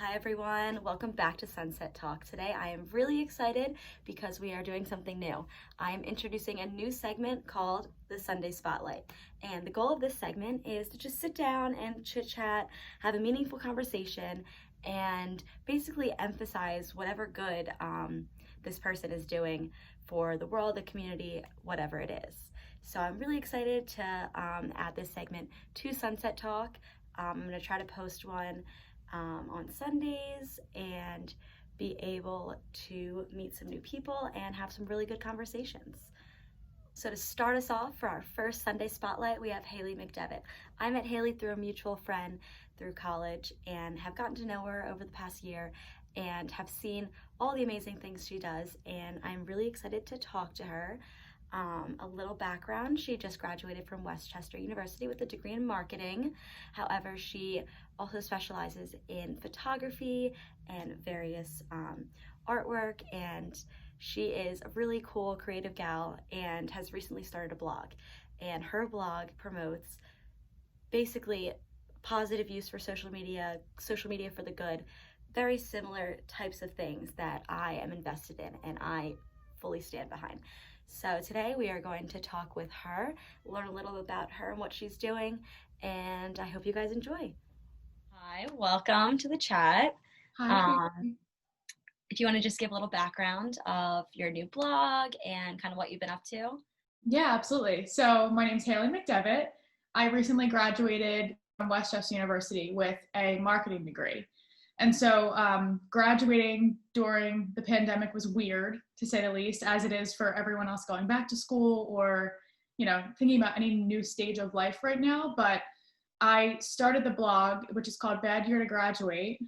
Hi everyone, welcome back to Sunset Talk. Today I am really excited because we are doing something new. I am introducing a new segment called the Sunday Spotlight. And the goal of this segment is to just sit down and chit chat, have a meaningful conversation, and basically emphasize whatever good this person is doing for the world, the community, whatever it is. So I'm really excited to add this segment to Sunset Talk. I'm going to try to post one on Sundays and be able to meet some new people and have some really good conversations. So to start us off for our first Sunday Spotlight, we have Haley McDevitt. I met Haley through a mutual friend through college and have gotten to know her over the past year and have seen all the amazing things she does, and I'm really excited to talk to her. A little background, she just graduated from Westchester University with a degree in marketing. However, she also specializes in photography and various artwork, and she is a really cool creative gal and has recently started a blog. And her blog promotes basically positive use for social media for the good, very similar types of things that I am invested in and I fully stand behind. So today we are going to talk with her, learn a little about her and what she's doing, and I hope you guys enjoy. Hi, welcome to the chat. Hi. If you want to just give a little background of your new blog and kind of what you've been up to. Yeah, absolutely. So my name's Haley McDevitt. I recently graduated from Westchester University with a marketing degree. And so graduating during the pandemic was weird, to say the least, as it is for everyone else going back to school or, thinking about any new stage of life right now. But I started the blog, which is called Bad Year to Graduate,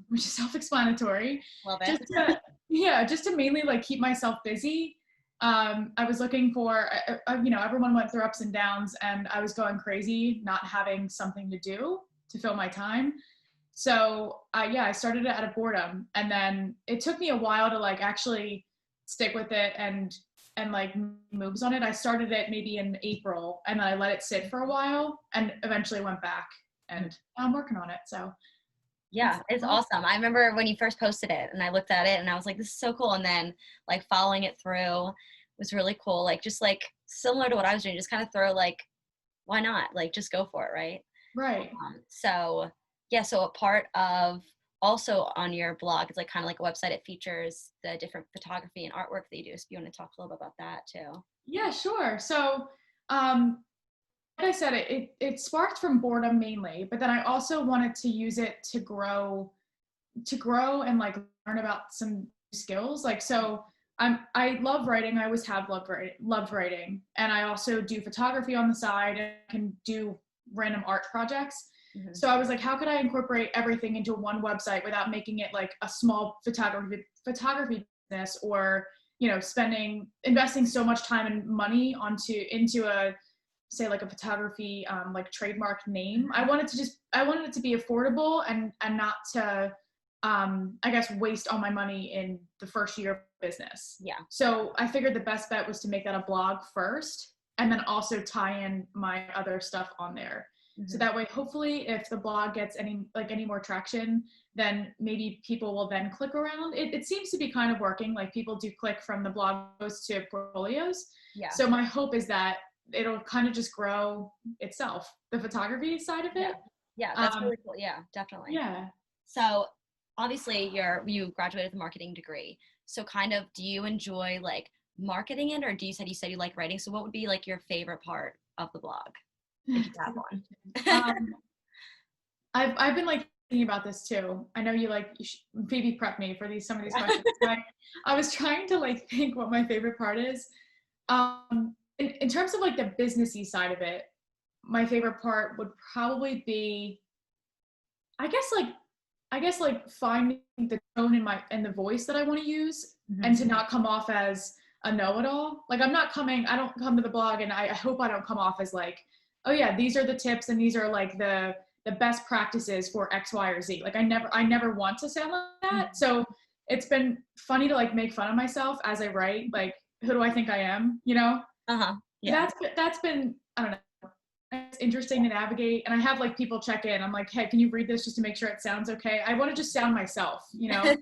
which is self-explanatory. Love it. Just to mainly keep myself busy. I was looking for, everyone went through ups and downs, and I was going crazy not having something to do to fill my time. So I started it out of boredom, and then it took me a while to actually stick with it and moves on it. I started it maybe in April, and then I let it sit for a while and eventually went back, and I'm working on it. So yeah, it's awesome. I remember when you first posted it and I looked at it and I was like, this is so cool. And then following it through was really cool. Just similar to what I was doing, just kind of throw why not? Just go for it, right? Right. So a part of also on your blog, it's kind of like a website. It features the different photography and artwork that you do. So if you want to talk a little bit about that too. Yeah, sure. So, like I said, it sparked from boredom mainly, but then I also wanted to use it to grow and learn about some skills. I love writing. I always have loved writing. And I also do photography on the side and can do random art projects. Mm-hmm. So I was like, how could I incorporate everything into one website without making it a small photography business, or, investing so much time and money into a photography, trademark name. I wanted it to be affordable and not to, I guess, waste all my money in the first year of business. Yeah. So I figured the best bet was to make that a blog first, and then also tie in my other stuff on there. Mm-hmm. So that way, hopefully, if the blog gets any more traction, then maybe people will then click around. It seems to be kind of working. People do click from the blog posts to portfolios. Yeah. So my hope is that it'll kind of just grow itself, the photography side of it. Yeah, that's really cool. Yeah, definitely. Yeah. So obviously you graduated with a marketing degree. So kind of, do you enjoy marketing it, or you said you like writing? So what would be your favorite part of the blog, if you have one? I've been thinking about this too. I know you maybe prep me for some of these questions. I was trying to think what my favorite part is. In terms of the businessy side of it, my favorite part would probably be, I guess finding the tone in the voice that I want to use, mm-hmm. and to not come off as a know-it-all. I don't come to the blog and I hope I don't come off as oh yeah, these are the tips and these are the best practices for X, Y, or Z. I never want to sound like that. Mm-hmm. So it's been funny to make fun of myself as I write. Who do I think I am? Uh-huh. Yeah. That's been, I don't know. it's interesting to navigate. And I have like people check in. I'm like, hey, can you read this just to make sure it sounds okay? I want to just sound myself, you know?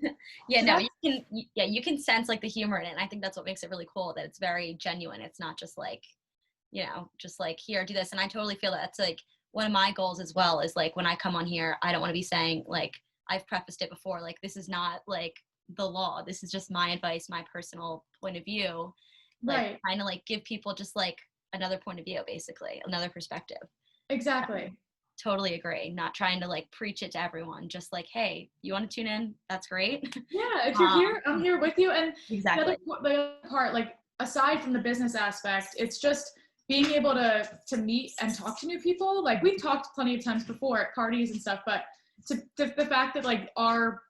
Yeah, So no, you can sense like the humor in it. And I think that's what makes it really cool, that it's very genuine. It's not just like, just like, here, do this. And I totally feel that that's like one of my goals as well, is like when I come on here, I don't want to be saying, like, I've prefaced it before, like, this is not like the law. This is just my advice, my personal point of view. Like, right. trying to like give people just like another point of view, basically, another perspective. Exactly. Totally agree. Not trying to like preach it to everyone. Just like, hey, you want to tune in? That's great. Yeah, if you're here, I'm here with you. And Exactly. the other part, like aside from the business aspect, it's just being able to meet and talk to new people. Like we've talked plenty of times before at parties and stuff, but to the fact that like our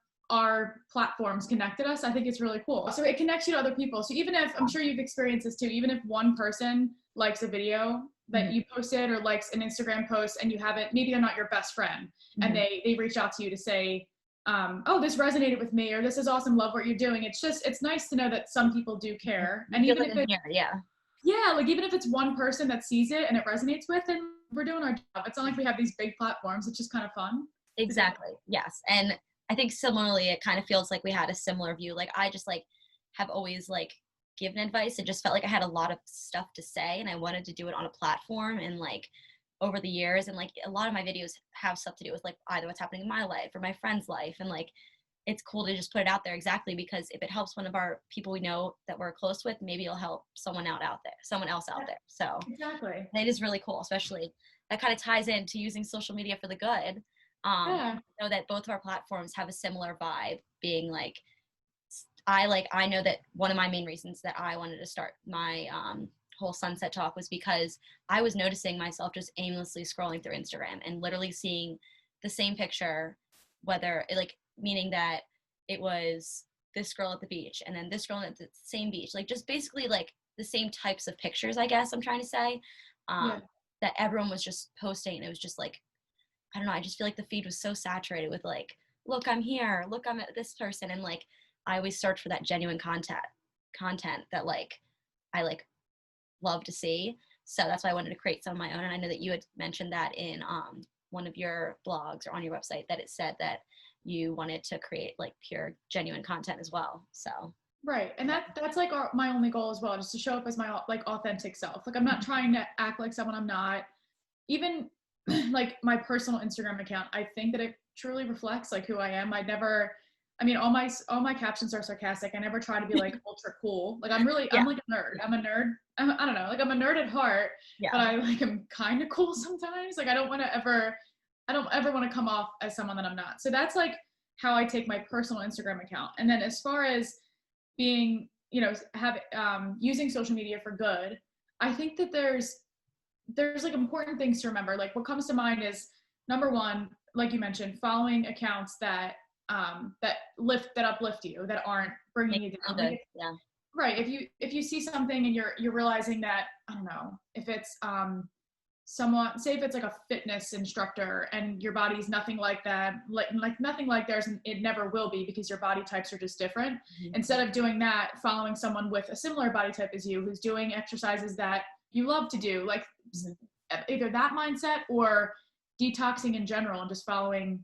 platforms connected us, I think it's really cool. So it connects you to other people. So even if, I'm sure you've experienced this too, even if one person likes a video that you posted or likes an Instagram post and you haven't, maybe they're not your best friend, and they reach out to you to say, oh, this resonated with me, or this is awesome, love what you're doing. It's nice to know that some people do care. And even if like even if it's one person that sees it and it resonates with, then we're doing our job. It's not like we have these big platforms. It's just kind of fun. Exactly. Yes. And I think similarly, it kind of feels like we had a similar view. Like I just like have always like given advice. It just felt like I had a lot of stuff to say and I wanted to do it on a platform, and like over the years, and like a lot of my videos have stuff to do with like either what's happening in my life or my friend's life. And like, it's cool to just put it out there, exactly, because if it helps one of our people we know that we're close with, maybe it'll help someone else out there. So Exactly. it is really cool, especially that kind of ties into using social media for the good. I know that both of our platforms have a similar vibe, being like, I know that one of my main reasons that I wanted to start my whole Sunset Talk was because I was noticing myself just aimlessly scrolling through Instagram and literally seeing the same picture, meaning that it was this girl at the beach and then this girl at the same beach, like just basically like the same types of pictures, I guess I'm trying to say, that everyone was just posting. And it was just like, I don't know, I just feel like the feed was so saturated with like, look, I'm here, look, I'm at this person. And like, I always search for that genuine content that like, I like love to see. So that's why I wanted to create some of my own. And I know that you had mentioned that in one of your blogs or on your website, that it said that you wanted to create like pure genuine content as well. So right. And that's like my only goal as well, just to show up as my like authentic self. Like I'm not trying to act like someone I'm not. Even like my personal Instagram account, I think that it truly reflects like who I am. All my captions are sarcastic. I never try to be like ultra cool. Like I'm like a nerd. I'm a nerd. I don't know. Like I'm a nerd at heart, but I like am kind of cool sometimes. Like I don't ever want to come off as someone that I'm not. So that's like how I take my personal Instagram account. And then as far as being, using social media for good, I think that there's like important things to remember. Like what comes to mind is, number one, like you mentioned, following accounts that uplift you, that aren't bringing you down. Like right. If you see something and you're realizing that, I don't know, if it's someone, say if it's like a fitness instructor and your body's nothing like that, like nothing like theirs, and it never will be because your body types are just different. Instead of doing that, following someone with a similar body type as you, who's doing exercises that you love to do, like either that mindset or detoxing in general, and just following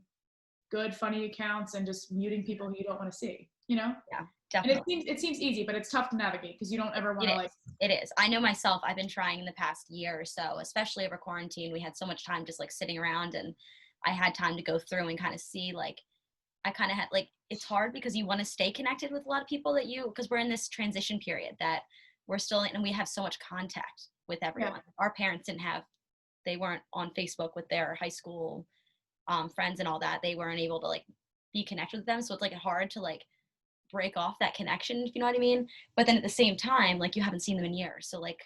good, funny accounts and just muting people who you don't want to see, Yeah, definitely. And it seems easy, but it's tough to navigate because you don't ever want to like. It is. I know myself, I've been trying in the past year or so, especially over quarantine. We had so much time just like sitting around, and I had time to go through and kind of see, like, I kind of had like, it's hard because you want to stay connected with a lot of people because we're in this transition period that we're still in, and we have so much contact with everyone. Our parents they weren't on Facebook with their high school friends and all that. They weren't able to like be connected with them. So it's like hard to like break off that connection, if you know what I mean. But then at the same time, like, you haven't seen them in years. So like,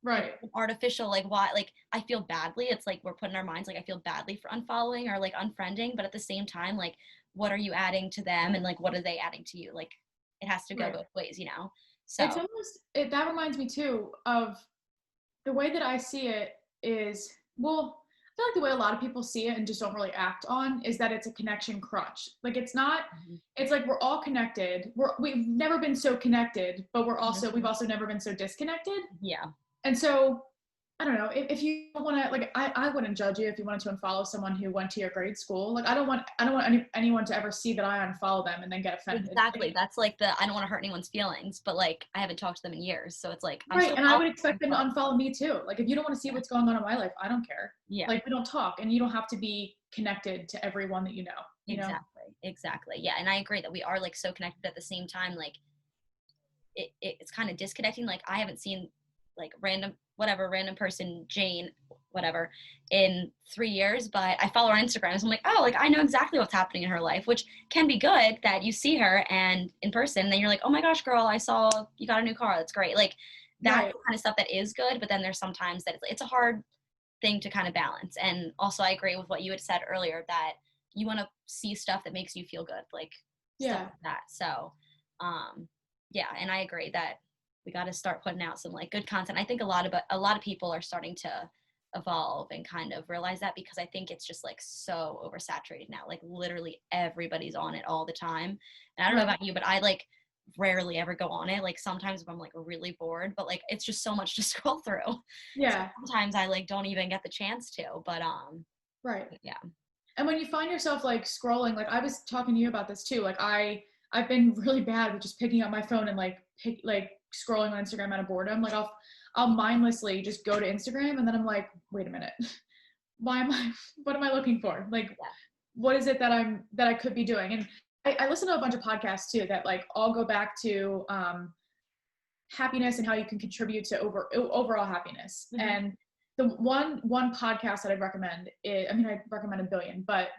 right. Artificial, like, why, like, I feel badly. It's like we're putting our minds, like, I feel badly for unfollowing or like unfriending. But at the same time, like, what are you adding to them? And like, what are they adding to you? Like, it has to go both ways, So it's almost, that reminds me too of the way that I see it is, well, I feel like the way a lot of people see it and just don't really act on is that it's a connection crutch. Like it's not, it's like we're all connected. We've never been so connected, but we've also never been so disconnected. Yeah. And so I don't know, if you want to, like, I wouldn't judge you if you wanted to unfollow someone who went to your grade school. Like, I don't want anyone to ever see that I unfollow them and then get offended. Exactly. That's like I don't want to hurt anyone's feelings, but like I haven't talked to them in years. So it's like I'm Right, still and I would following expect them to them, unfollow me too. Like, if you don't want to see yeah. what's going on in my life, I don't care. Yeah. Like, we don't talk, and you don't have to be connected to everyone that you know, you know? Exactly. Exactly. Yeah. And I agree that we are like so connected at the same time. Like it's kind of disconnecting. Like I haven't seen like random person, Jane, whatever, in 3 years, but I follow her on Instagram. So I'm like, oh, like I know exactly what's happening in her life, which can be good that you see her and in person, then you're like, oh my gosh, girl, I saw you got a new car. That's great. Like that's Right. the kind of stuff that is good. But then there's sometimes that it's a hard thing to kind of balance. And also I agree with what you had said earlier that you want to see stuff that makes you feel good, like stuff Yeah. like that. So yeah, and I agree that we got to start putting out some like good content. I think a lot of people are starting to evolve and kind of realize that, because I think it's just like so oversaturated now. Like literally everybody's on it all the time. And I don't know Right. about you, but I like rarely ever go on it. Like sometimes if I'm like really bored, but like it's just so much to scroll through. So Yeah. sometimes I like don't even get the chance to. But Right. yeah. And when you find yourself like scrolling, like I was talking to you about this too. Like I've been really bad with just picking up my phone and like scrolling on Instagram out of boredom. Like I'll mindlessly just go to Instagram and then I'm like, wait a minute. Why am I what am I looking for? Like what is it that I could be doing? And I listen to a bunch of podcasts too that like all go back to happiness and how you can contribute to overall happiness. Mm-hmm. And the one podcast that I'd recommend is, I mean, I recommend a billion, but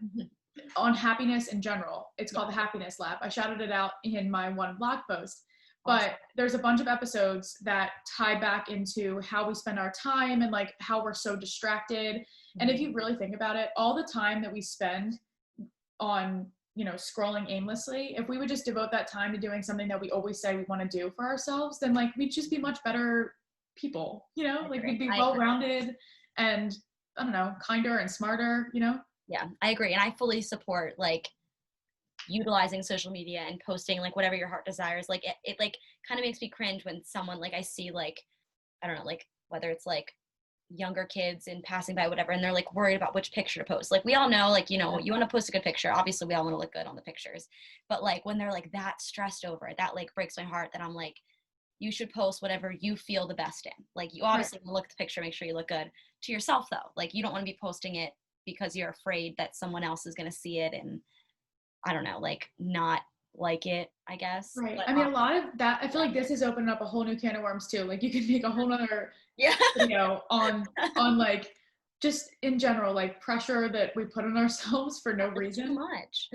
on happiness in general, it's called the Happiness Lab. I shouted it out in my one blog post, Awesome. but there's a bunch of episodes that tie back into how we spend our time and like how we're so distracted. Mm-hmm. And if you really think about it, all the time that we spend on, you know, scrolling aimlessly, if we would just devote that time to doing something that we always say we want to do for ourselves, then like we'd just be much better people, you know, like we'd be well-rounded and I don't know, kinder and smarter, you know? Yeah, I agree. And I fully support like utilizing social media and posting like whatever your heart desires. Like it like kind of makes me cringe when someone like I see like, I don't know, like whether it's like younger kids and passing by whatever, and they're like worried about which picture to post. Like we all know, like, you know, you want to post a good picture. Obviously we all want to look good on the pictures, but like when they're like that stressed over it, that like breaks my heart, that I'm like, you should post whatever you feel the best in. Like you obviously want to look at the picture, make sure you look good to yourself though. Like you don't want to be posting it because you're afraid that someone else is going to see it and I don't know, like not like it, I guess. Right. But I mean, a lot of that, I feel like this has opened up a whole new can of worms too. Like you could make a whole nother yeah, video on like just in general, like pressure that we put on ourselves for no it's too reason. much.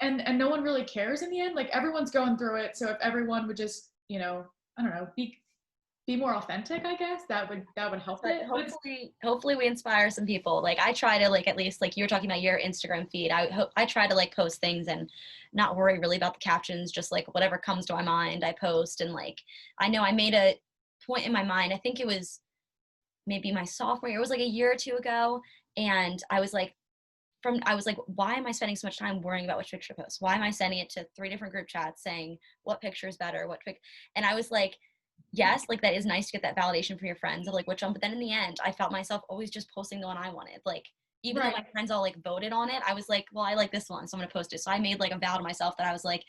And no one really cares in the end. Like everyone's going through it. So if everyone would just, you know, I don't know, be more authentic, I guess that would help But it. hopefully we inspire some people. Like I try to like, at least like you were talking about your Instagram feed, I try to like post things and not worry really about the captions, just like whatever comes to my mind I post. And like I know I made a point in my mind, I think it was maybe my sophomore year, it was like a year or two ago, and I was like, why am I spending so much time worrying about which picture to post? Why am I sending it to 3 different group chats saying what picture is better, and I was like, yes, like that is nice to get that validation from your friends of like which one, but then in the end I felt myself always just posting the one I wanted. Like even though my friends all like voted on it, I was like, well, I like this one, so I'm gonna post it. So I made like a vow to myself that I was like,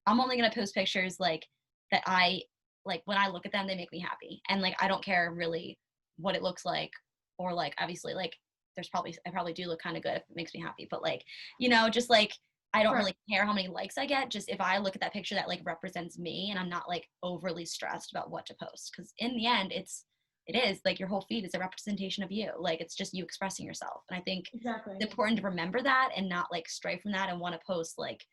I'm only gonna post pictures like that I like, when I look at them they make me happy, and like I don't care really what it looks like, or like obviously like I probably do look kind of good if it makes me happy, but like, you know, just like I don't really care how many likes I get. Just if I look at that picture that like represents me, and I'm not like overly stressed about what to post, because in the end it is like your whole feed is a representation of you. Like it's just you expressing yourself, and I think it's important to remember that and not like stray from that and want to post like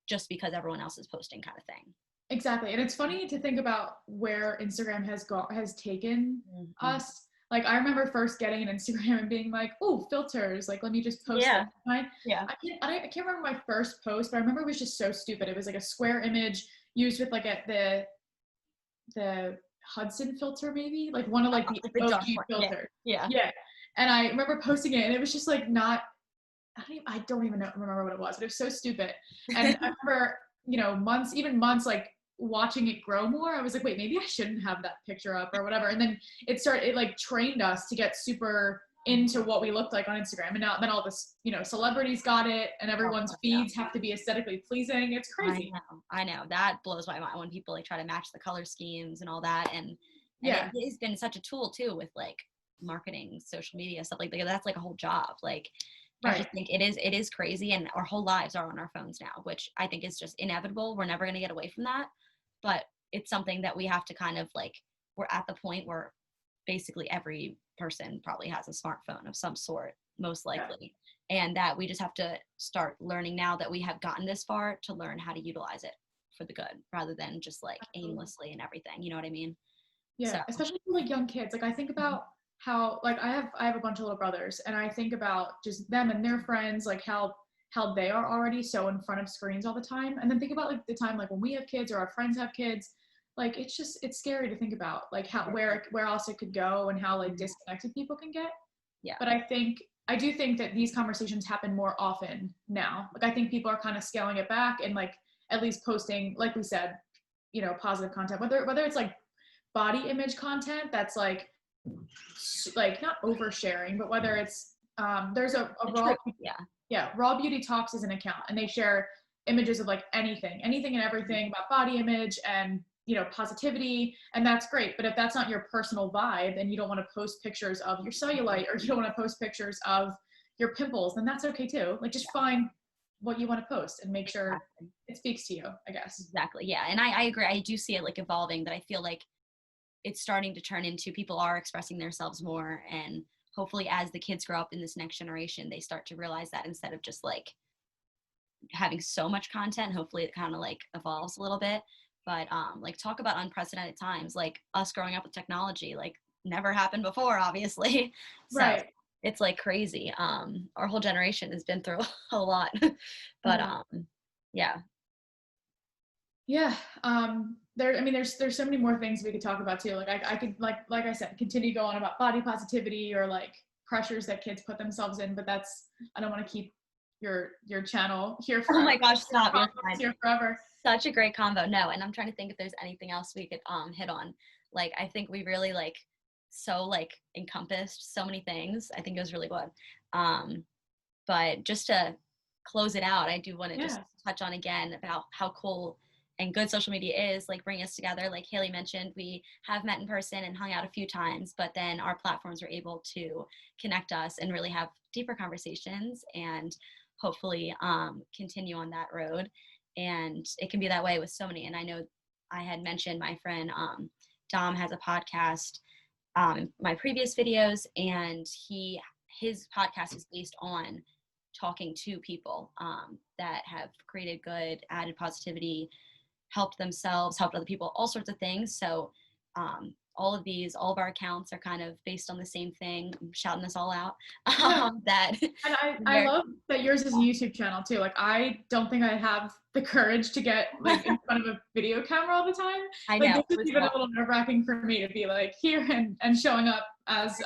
just because everyone else is posting kind of thing. Exactly. And it's funny to think about where Instagram has taken us. Like I remember first getting an Instagram and being like, "Oh, filters! Like, let me just post it." Yeah. I can't remember my first post, but I remember it was just so stupid. It was like a square image used with like the Hudson filter, maybe like one of like the OG filters. Yeah. And I remember posting it, and it was just like not. I don't even remember what it was, but it was so stupid. And I remember, you know, months like watching it grow more, I was like, wait, maybe I shouldn't have that picture up or whatever. And then it like trained us to get super into what we looked like on Instagram. And now then all this, celebrities got it, and everyone's feeds have to be aesthetically pleasing. It's crazy. I know. That blows my mind when people like try to match the color schemes and all that. And Yeah. it has been such a tool too with like marketing, social media, stuff like that. That's like a whole job. Like, I just think it is crazy, and our whole lives are on our phones now, which I think is just inevitable. We're never going to get away from that, but it's something that we have to kind of like, we're at the point where basically every person probably has a smartphone of some sort, most likely. Yeah. And that we just have to start learning now that we have gotten this far to learn how to utilize it for the good rather than just like aimlessly and everything. You know what I mean? Yeah, so. Especially for like young kids. Like I think about how like I have a bunch of little brothers, and I think about just them and their friends, like how they are already so in front of screens all the time. And then think about like the time like when we have kids or our friends have kids. Like it's scary to think about like how where else it could go and how like disconnected people can get. Yeah. But I do think that these conversations happen more often now. Like I think people are kind of scaling it back and like at least posting, like we said, positive content, whether it's like body image content that's like not oversharing, but whether it's there's a Raw Beauty Talks is an account, and they share images of like anything and everything about body image and positivity, and that's great. But if that's not your personal vibe and you don't want to post pictures of your cellulite or you don't want to post pictures of your pimples, then that's okay too. Like just find what you want to post and make sure it speaks to you, I guess. Exactly. Yeah. And I agree. I do see it like evolving, that I feel like it's starting to turn into people are expressing themselves more, and hopefully as the kids grow up in this next generation, they start to realize that instead of just like having so much content, hopefully it kind of like evolves a little bit. But like talk about unprecedented times, like us growing up with technology, like never happened before, obviously. So it's like crazy. Our whole generation has been through a lot, but yeah. Yeah. There's so many more things we could talk about too. Like I could like I said, continue to go on about body positivity or like pressures that kids put themselves in, but I don't want to keep your channel here forever. Oh my gosh, stop. You're fine. Here forever. Such a great combo. No, and I'm trying to think if there's anything else we could hit on. Like I think we really like so like encompassed so many things. I think it was really good. But just to close it out, I do want to just touch on again about how cool and good social media is, like bringing us together. Like Haley mentioned, we have met in person and hung out a few times, but then our platforms were able to connect us and really have deeper conversations and hopefully continue on that road. And it can be that way with so many. And I know I had mentioned my friend Dom has a podcast in my previous videos, and his podcast is based on talking to people that have created good, added positivity, helped themselves, helped other people, all sorts of things. So all of our accounts are kind of based on the same thing. I'm shouting this all out. That and I love that yours is a YouTube channel too. Like I don't think I have the courage to get like in front of a video camera all the time. I know. Like this is even a little nerve-wracking for me to be like here and showing up as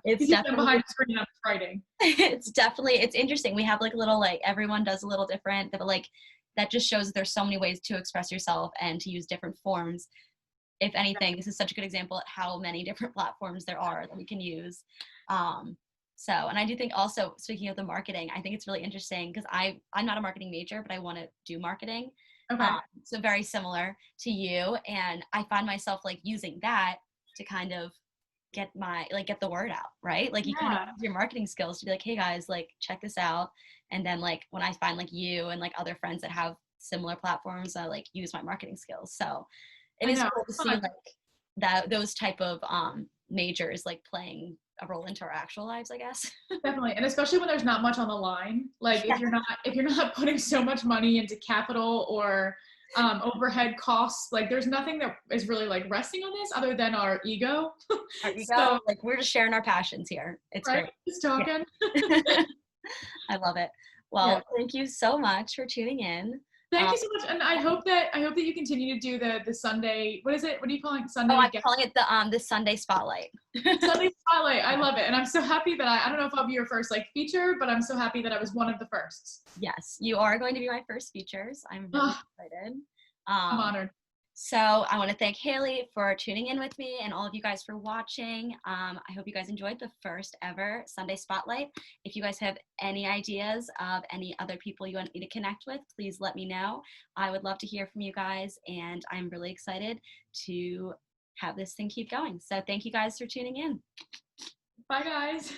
it's definitely behind the screen. I'm writing. It's interesting. We have like little like everyone does a little different, but like that just shows that there's so many ways to express yourself and to use different forms. If anything, this is such a good example at how many different platforms there are that we can use. And I do think also, speaking of the marketing, I think it's really interesting because I'm not a marketing major, but I want to do marketing. Okay. So very similar to you. And I find myself like using that to kind of get the word out, right? Like you kind of use your marketing skills to be like, hey guys, like check this out. And then like when I find like you and like other friends that have similar platforms, I like use my marketing skills. So it is cool to see like those type of majors like playing a role into our actual lives, I guess. Definitely. And especially when there's not much on the line. Like if you're not putting so much money into capital or overhead costs, like there's nothing that is really like resting on this other than our ego. Our ego, so, like we're just sharing our passions here. It's great. Just talking. Yeah. I love it. Well, thank you so much for tuning in. Thank you so much, and I hope that you continue to do the Sunday. What is it? What are you calling it? Sunday? Oh, I'm calling it the Sunday Spotlight. Sunday Spotlight. I love it, and I'm so happy that I don't know if I'll be your first like feature, but I'm so happy that I was one of the firsts. Yes, you are going to be my first features. I'm really excited. I'm honored. So I want to thank Haley for tuning in with me and all of you guys for watching. I hope you guys enjoyed the first ever Sunday Spotlight. If you guys have any ideas of any other people you want me to connect with, please let me know. I would love to hear from you guys, and I'm really excited to have this thing keep going. So thank you guys for tuning in. Bye, guys.